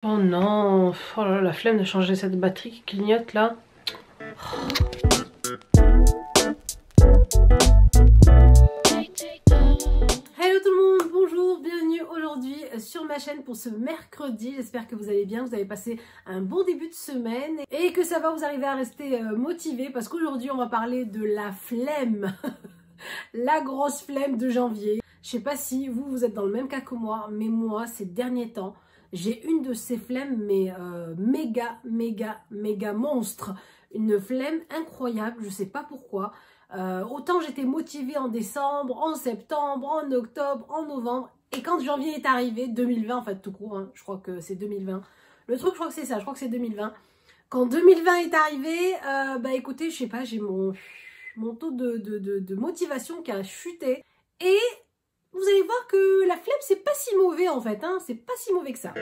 Oh non, oh là là, la flemme de changer cette batterie qui clignote là. Hello tout le monde, bonjour, bienvenue aujourd'hui sur ma chaîne pour ce mercredi. J'espère que vous allez bien, vous avez passé un bon début de semaine et que ça va vous arriver à rester motivé parce qu'aujourd'hui on va parler de la flemme, la grosse flemme de janvier. Je sais pas si vous êtes dans le même cas que moi, mais moi ces derniers temps, j'ai une de ces flemmes mais méga monstre. Une flemme incroyable, je sais pas pourquoi. Autant j'étais motivée en décembre, en septembre, en octobre, en novembre. Et quand janvier est arrivé, 2020 en fait tout court, hein, je crois que c'est 2020. Le truc je crois que c'est ça, je crois que c'est 2020. Quand 2020 est arrivé, bah écoutez, je sais pas, j'ai mon taux de motivation qui a chuté. Et vous allez voir que la flemme c'est pas si mauvais en fait, hein, c'est pas si mauvais que ça.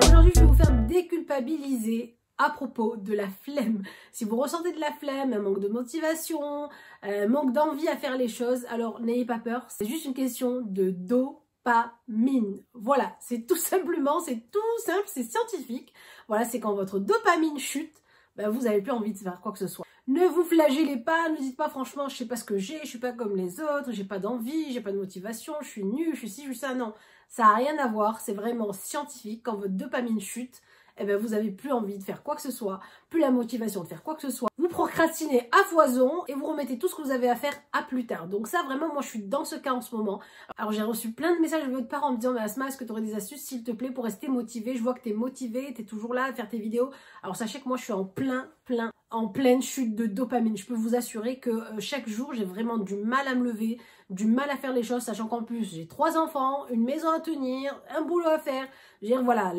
Aujourd'hui je vais vous faire déculpabiliser à propos de la flemme. Si vous ressentez de la flemme, un manque de motivation, un manque d'envie à faire les choses, alors n'ayez pas peur, c'est juste une question de dopamine. Voilà, c'est tout simplement, c'est tout simple, c'est scientifique. Voilà, c'est quand votre dopamine chute, ben vous n'avez plus envie de faire quoi que ce soit. Ne vous flagellez pas, ne dites pas franchement je sais pas ce que j'ai, je suis pas comme les autres, j'ai pas d'envie, j'ai pas de motivation, je suis nulle, je suis ci, je suis ça, non. Ça n'a rien à voir, c'est vraiment scientifique. Quand votre dopamine chute, eh ben vous n'avez plus envie de faire quoi que ce soit, plus la motivation de faire quoi que ce soit. Vous procrastinez à foison et vous remettez tout ce que vous avez à faire à plus tard. Donc ça vraiment, moi je suis dans ce cas en ce moment. Alors j'ai reçu plein de messages de votre part en me disant mais Asma, est-ce que tu aurais des astuces s'il te plaît pour rester motivée? Je vois que tu es motivée, tu es toujours là à faire tes vidéos. Alors sachez que moi je suis en pleine chute de dopamine. Je peux vous assurer que chaque jour j'ai vraiment du mal à me lever, du mal à faire les choses, sachant qu'en plus j'ai 3 enfants, une maison à tenir, un boulot à faire. Je veux dire, voilà,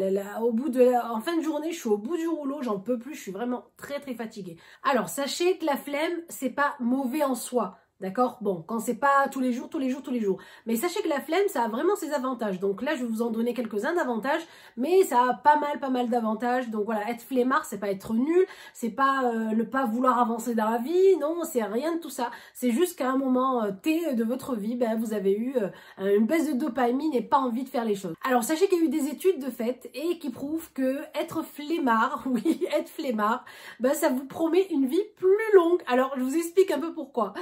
en fin de journée, je suis au bout du rouleau, j'en peux plus, je suis vraiment très fatiguée. Alors, sachez que la flemme, c'est pas mauvais en soi. D'accord? Bon, quand c'est pas tous les jours. Mais sachez que la flemme, ça a vraiment ses avantages. Donc là, je vais vous en donner quelques-uns d'avantages, mais ça a pas mal d'avantages. Donc voilà, être flemmard, c'est pas être nul, c'est pas ne pas vouloir avancer dans la vie, non, c'est rien de tout ça. C'est juste qu'à un moment T de votre vie, ben, vous avez eu une baisse de dopamine et pas envie de faire les choses. Alors sachez qu'il y a eu des études de fait et qui prouvent que être flemmard, oui, être flemmard, ben, ça vous promet une vie plus longue. Alors je vous explique un peu pourquoi.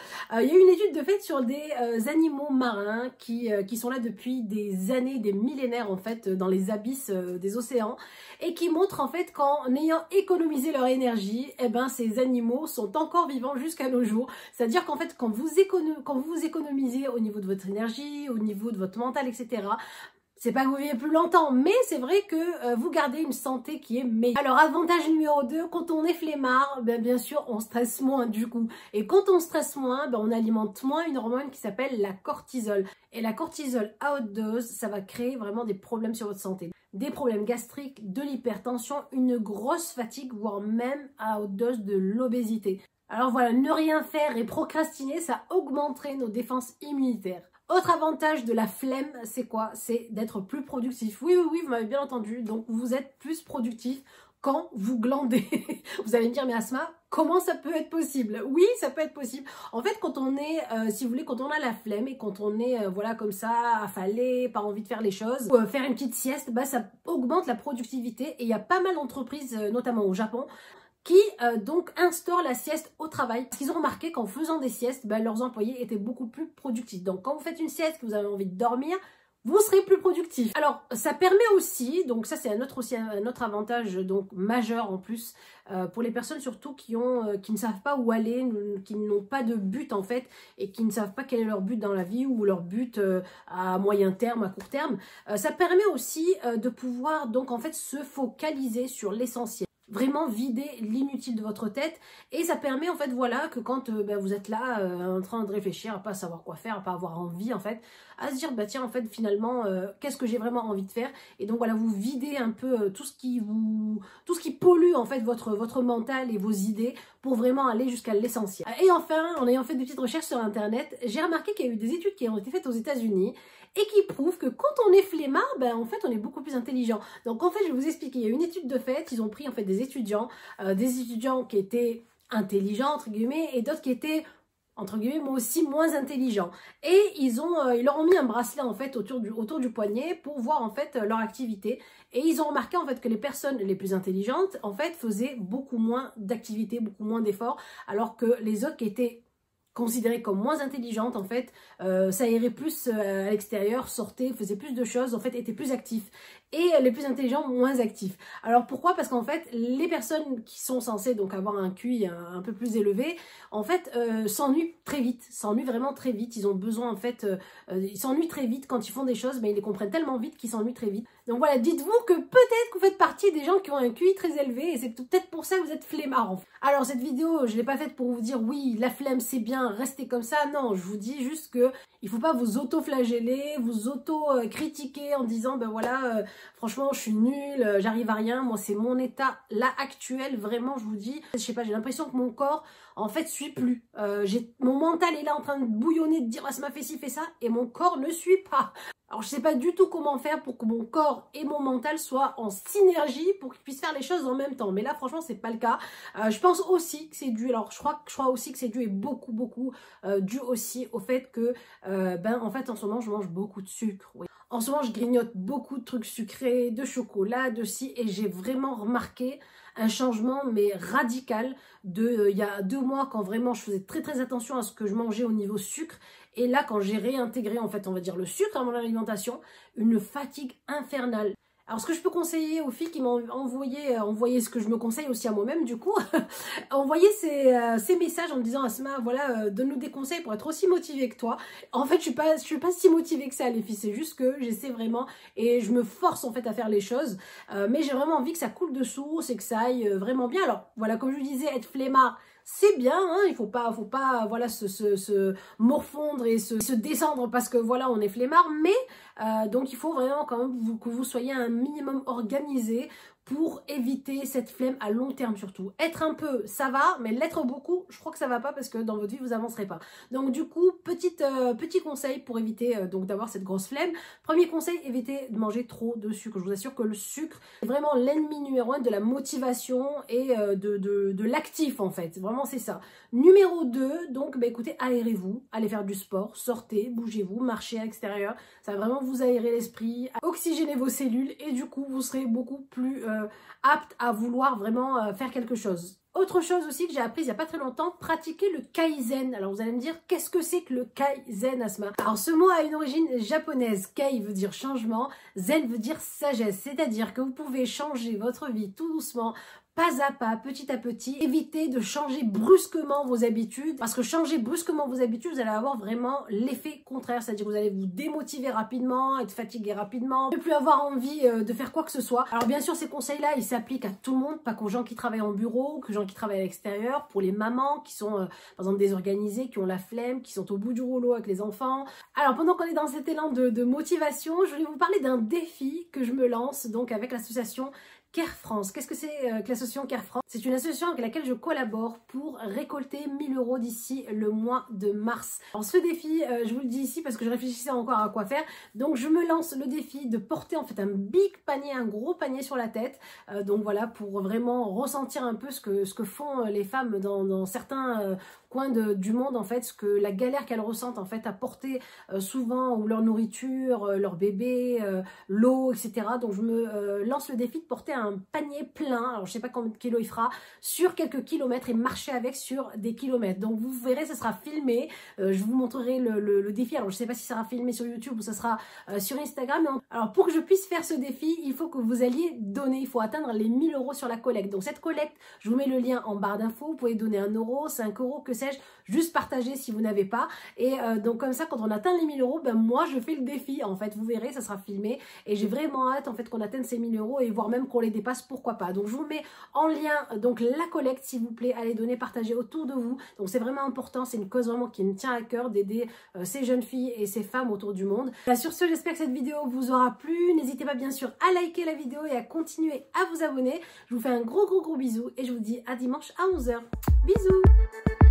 Il y a eu une étude de fait sur des animaux marins qui sont là depuis des années, des millénaires en fait, dans les abysses des océans, et qui montrent en fait qu'en ayant économisé leur énergie, eh ben, ces animaux sont encore vivants jusqu'à nos jours. C'est-à-dire qu'en fait, quand vous économisez au niveau de votre énergie, au niveau de votre mental, etc., c'est pas que vous vivez plus longtemps, mais c'est vrai que vous gardez une santé qui est meilleure. Alors, avantage numéro 2, quand on est flemmard, ben, bien sûr, on stresse moins du coup. Et quand on stresse moins, ben, on alimente moins une hormone qui s'appelle la cortisol. Et la cortisol à haute dose, ça va créer vraiment des problèmes sur votre santé. Des problèmes gastriques, de l'hypertension, une grosse fatigue, voire même à haute dose de l'obésité. Alors voilà, ne rien faire et procrastiner, ça augmenterait nos défenses immunitaires. Autre avantage de la flemme, c'est quoi? C'est d'être plus productif. Oui, vous m'avez bien entendu. Donc, vous êtes plus productif quand vous glandez. Vous allez me dire, mais Asma, comment ça peut être possible? Oui, ça peut être possible. En fait, quand on est, si vous voulez, quand on a la flemme et quand on est, voilà, comme ça, affalé, pas envie de faire les choses, ou faire une petite sieste, bah, ça augmente la productivité. Et il y a pas mal d'entreprises, notamment au Japon, qui donc instaurent la sieste au travail. Parce qu'ils ont remarqué qu'en faisant des siestes, ben, leurs employés étaient beaucoup plus productifs. Donc quand vous faites une sieste, que vous avez envie de dormir, vous serez plus productif. Alors ça permet aussi, donc ça c'est un autre avantage donc majeur en plus pour les personnes surtout qui ne savent pas où aller, qui n'ont pas de but en fait et qui ne savent pas quel est leur but dans la vie ou leur but à moyen terme, à court terme. Ça permet aussi de pouvoir donc en fait se focaliser sur l'essentiel. Vraiment vider l'inutile de votre tête et ça permet en fait voilà que quand ben, vous êtes là en train de réfléchir à pas savoir quoi faire, à pas avoir envie en fait, à se dire bah tiens en fait finalement qu'est-ce que j'ai vraiment envie de faire, et donc voilà vous videz un peu tout ce qui pollue en fait votre mental et vos idées pour vraiment aller jusqu'à l'essentiel. Et enfin, en ayant fait des petites recherches sur internet, j'ai remarqué qu'il y a eu des études qui ont été faites aux États-Unis et qui prouvent que quand on est flemmard, ben en fait on est beaucoup plus intelligent. Donc en fait je vais vous expliquer, il y a une étude de fait, ils ont pris en fait des étudiants qui étaient intelligents entre guillemets et d'autres qui étaient entre guillemets, mais aussi moins intelligents. Et ils leur ont mis un bracelet en fait autour du poignet pour voir en fait leur activité. Et ils ont remarqué en fait que les personnes les plus intelligentes en fait faisaient beaucoup moins d'activités, beaucoup moins d'efforts, alors que les autres qui étaient considérées comme moins intelligentes, en fait, s'aéraient plus à l'extérieur, sortaient, faisaient plus de choses, en fait, étaient plus actifs. Et les plus intelligents, moins actifs. Alors pourquoi? Parce qu'en fait, les personnes qui sont censées donc avoir un QI un peu plus élevé, en fait, s'ennuient très vite, s'ennuient vraiment très vite. Ils ont besoin, en fait, ils s'ennuient très vite quand ils font des choses, mais ils les comprennent tellement vite qu'ils s'ennuient très vite. Donc voilà, dites-vous que peut-être que vous faites partie des gens qui ont un QI très élevé et c'est peut-être pour ça que vous êtes flemmards. Alors cette vidéo, je l'ai pas faite pour vous dire oui, la flemme c'est bien, restez comme ça. Non, je vous dis juste que il faut pas vous auto-flageller, vous auto-critiquer en disant ben voilà, franchement je suis nulle, j'arrive à rien. Moi c'est mon état là actuel, vraiment je vous dis, je sais pas, j'ai l'impression que mon corps en fait suit plus. Mon mental est là en train de bouillonner, de dire ah, ça m'a fait ci, fait ça, et mon corps ne suit pas. Alors je sais pas du tout comment faire pour que mon corps et mon mental soient en synergie pour qu'ils puissent faire les choses en même temps. Mais là franchement c'est pas le cas. Je pense aussi que c'est dû, alors je crois aussi que c'est dû et beaucoup dû aussi au fait que en fait en ce moment je mange beaucoup de sucre. Oui. En ce moment je grignote beaucoup de trucs sucrés, de chocolat, de ci, et j'ai vraiment remarqué un changement mais radical de il y a 2 mois quand vraiment je faisais très attention à ce que je mangeais au niveau sucre. Et là, quand j'ai réintégré, en fait, on va dire le sucre à mon alimentation, une fatigue infernale. Alors, ce que je peux conseiller aux filles qui m'ont envoyé ce que je me conseille aussi à moi-même, du coup, envoyer ces messages en me disant, Asma, voilà, donne-nous des conseils pour être aussi motivée que toi. En fait, je suis pas si motivée que ça, les filles. C'est juste que j'essaie vraiment et je me force, en fait, à faire les choses. Mais j'ai vraiment envie que ça coule de source et que ça aille vraiment bien. Alors, voilà, comme je vous disais, être flemmard, c'est bien, hein, il faut pas voilà, se morfondre et se descendre parce que voilà, on est flemmard, mais donc il faut vraiment quand même que vous soyez un minimum organisé pour éviter cette flemme à long terme surtout. Être un peu, ça va, mais l'être beaucoup, je crois que ça va pas parce que dans votre vie, vous avancerez pas. Donc du coup, petit conseil pour éviter donc d'avoir cette grosse flemme. Premier conseil, évitez de manger trop de sucre. Je vous assure que le sucre est vraiment l'ennemi numéro 1 de la motivation et de l'actif en fait. Vraiment, c'est ça. Numéro 2, donc écoutez, aérez-vous, allez faire du sport, sortez, bougez-vous, marchez à l'extérieur. Ça va vraiment vous aérer l'esprit, oxygéner vos cellules et du coup, vous serez beaucoup plus apte à vouloir vraiment faire quelque chose. Autre chose aussi que j'ai appris il n'y a pas très longtemps, pratiquer le Kaizen. Alors vous allez me dire, qu'est-ce que c'est que le Kaizen, Asma? Alors ce mot a une origine japonaise. Kai veut dire changement, Zen veut dire sagesse. C'est-à-dire que vous pouvez changer votre vie tout doucement, pas à pas, petit à petit. Évitez de changer brusquement vos habitudes, parce que changer brusquement vos habitudes, vous allez avoir vraiment l'effet contraire, c'est-à-dire que vous allez vous démotiver rapidement, être fatigué rapidement, ne plus avoir envie de faire quoi que ce soit. Alors bien sûr, ces conseils-là, ils s'appliquent à tout le monde, pas qu'aux gens qui travaillent en bureau, qu'aux gens qui travaillent à l'extérieur, pour les mamans qui sont par exemple désorganisées, qui ont la flemme, qui sont au bout du rouleau avec les enfants. Alors pendant qu'on est dans cet élan de motivation, je voulais vous parler d'un défi que je me lance donc avec l'association Care France. Qu'est-ce que c'est que l'association Care France? C'est une association avec laquelle je collabore pour récolter 1000 € d'ici le mois de mars. Alors ce défi, je vous le dis ici parce que je réfléchissais encore à quoi faire. Donc je me lance le défi de porter en fait un big panier, un gros panier sur la tête. Donc voilà, pour vraiment ressentir un peu ce que font les femmes dans certains coins du monde en fait, ce que la galère qu'elles ressentent en fait à porter souvent ou leur nourriture, leur bébé, l'eau, etc. Donc je me lance le défi de porter un panier plein, alors je sais pas combien de kilos il fera, sur quelques kilomètres et marcher avec sur des kilomètres. Donc vous verrez, ça sera filmé, je vous montrerai le défi. Alors je sais pas si ça sera filmé sur YouTube ou ça sera sur Instagram. Alors pour que je puisse faire ce défi, il faut que vous alliez donner, il faut atteindre les 1000 € sur la collecte. Donc cette collecte, je vous mets le lien en barre d'infos, vous pouvez donner 1 €, 5 €, que sais-je, juste partager si vous n'avez pas. Et donc comme ça, quand on atteint les 1000 €, moi je fais le défi, en fait, vous verrez, ça sera filmé et j'ai vraiment hâte en fait qu'on atteigne ces 1000 € et voire même qu'on les dépasse, pourquoi pas. Donc je vous mets en lien donc la collecte, s'il vous plaît, allez donner, partager autour de vous. Donc c'est vraiment important, c'est une cause vraiment qui me tient à cœur d'aider ces jeunes filles et ces femmes autour du monde. Sur ce, j'espère que cette vidéo vous aura plu. N'hésitez pas bien sûr à liker la vidéo et à continuer à vous abonner. Je vous fais un gros bisou et je vous dis à dimanche à 11 h. Bisous.